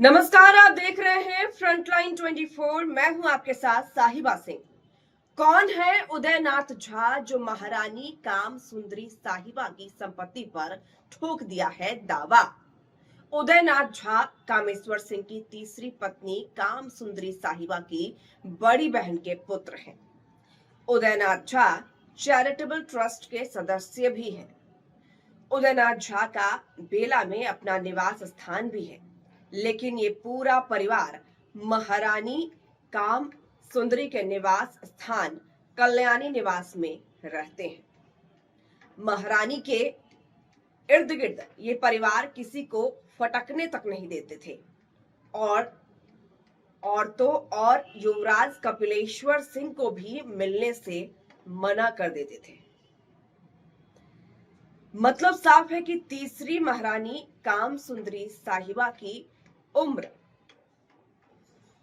नमस्कार, आप देख रहे हैं फ्रंटलाइन 24। मैं हूं आपके साथ साहिबा सिंह। कौन है उदयनाथ झा जो महारानी काम सुंदरी साहिबा की संपत्ति पर ठोक दिया है दावा। उदयनाथ झा कामेश्वर सिंह की तीसरी पत्नी काम सुंदरी साहिबा की बड़ी बहन के पुत्र हैं। उदयनाथ झा चैरिटेबल ट्रस्ट के सदस्य भी हैं। उदयनाथ झा का बेला में अपना निवास स्थान भी है, लेकिन ये पूरा परिवार महारानी काम सुंदरी के निवास स्थान कल्याणी निवास में रहते हैं। महारानी के इर्द गिर्द ये परिवार किसी को फटकने तक नहीं देते थे और औरतों और युवराज कपिलेश्वर सिंह को भी मिलने से मना कर देते थे। मतलब साफ है कि तीसरी महारानी काम सुंदरी साहिबा की उम्र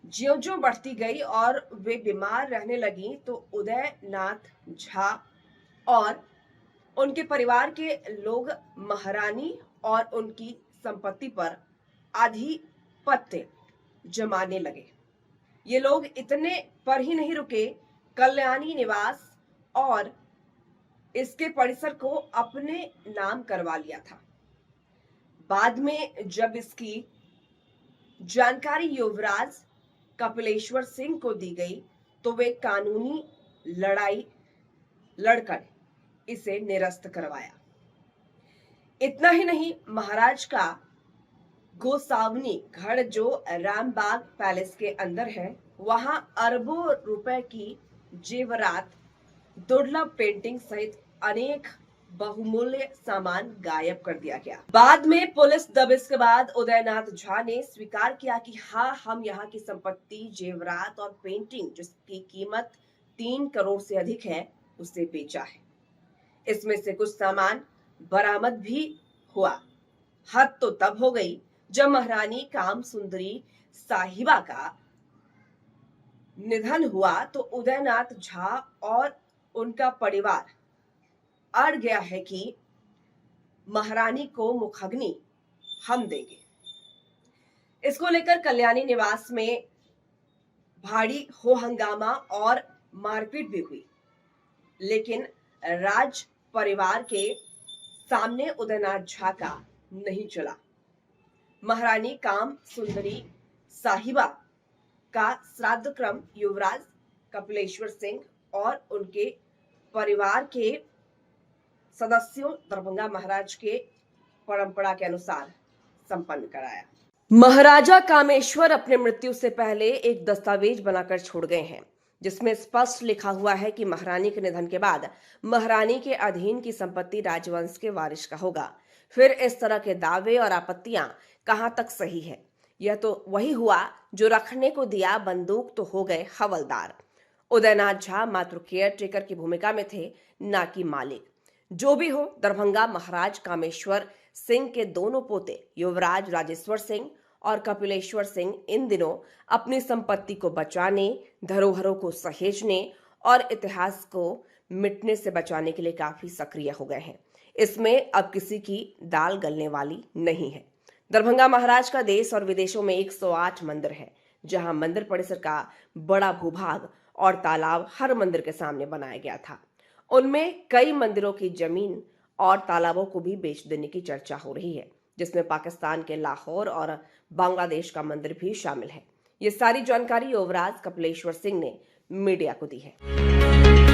ज्यों-ज्यों बढ़ती गई और वे बीमार रहने लगी तो उदयनाथ झा और उनके परिवार के लोग महारानी और उनकी संपत्ति पर आधिपत्य जमाने लगे। ये लोग इतने पर ही नहीं रुके, कल्याणी निवास और इसके परिसर को अपने नाम करवा लिया था। बाद में जब इसकी जानकारी युवराज कपिलेश्वर सिंह को दी गई तो वे कानूनी लड़ाई लड़कर इसे निरस्त करवाया। इतना ही नहीं, महाराज का गोसावनी गढ़ जो रामबाग पैलेस के अंदर है, वहां अरबों रुपए की जेवरात, दुर्लभ पेंटिंग सहित अनेक बहुमूल्य सामान गायब कर दिया गया। बाद में पुलिस दबिश के बाद उदयनाथ झा ने स्वीकार किया कि हाँ, हम यहाँ की संपत्ति, जेवरात और पेंटिंग जिसकी कीमत 3 करोड़ से अधिक है, उसे बेचा है। इसमें से कुछ सामान बरामद भी हुआ। हद तो तब हो गई जब महारानी काम सुंदरी साहिबा का निधन हुआ तो उदयनाथ झा और उनका परिवार अड़ गया है कि महारानी को मुखाग्नि हम देंगे। इसको लेकर कल्याणी निवास में भारी हो हंगामा और मारपीट भी हुई, लेकिन राज परिवार के सामने उदयनाथ झा का नहीं चला। महारानी काम सुंदरी साहिबा का श्राद्ध क्रम युवराज कपिलेश्वर सिंह और उनके परिवार के सदस्यों दरभंगा महाराज के परंपरा के अनुसार संपन्न कराया। महाराजा कामेश्वर अपने मृत्यु से पहले एक दस्तावेज बनाकर छोड़ गए हैं, जिसमें स्पष्ट लिखा हुआ है कि महारानी के निधन के बाद महारानी के अधीन की संपत्ति राजवंश के वारिस का होगा। फिर इस तरह के दावे और आपत्तियां कहां तक सही है? यह तो वही हुआ जो रखने को दिया बंदूक तो हो गए हवलदार। उदयनाथ झा मात्र केयर टेकर की भूमिका में थे, ना कि मालिक। जो भी हो, दरभंगा महाराज कामेश्वर सिंह के दोनों पोते युवराज राजेश्वर सिंह और कपिलेश्वर सिंह इन दिनों अपनी संपत्ति को बचाने, धरोहरों को सहेजने और इतिहास को मिटने से बचाने के लिए काफी सक्रिय हो गए हैं। इसमें अब किसी की दाल गलने वाली नहीं है। दरभंगा महाराज का देश और विदेशों में 108 मंदिर है, जहां मंदिर परिसर का बड़ा भूभाग और तालाब हर मंदिर के सामने बनाया गया था। उनमें कई मंदिरों की जमीन और तालाबों को भी बेच देने की चर्चा हो रही है, जिसमें पाकिस्तान के लाहौर और बांग्लादेश का मंदिर भी शामिल है। ये सारी जानकारी युवराज कपिलेश्वर सिंह ने मीडिया को दी है।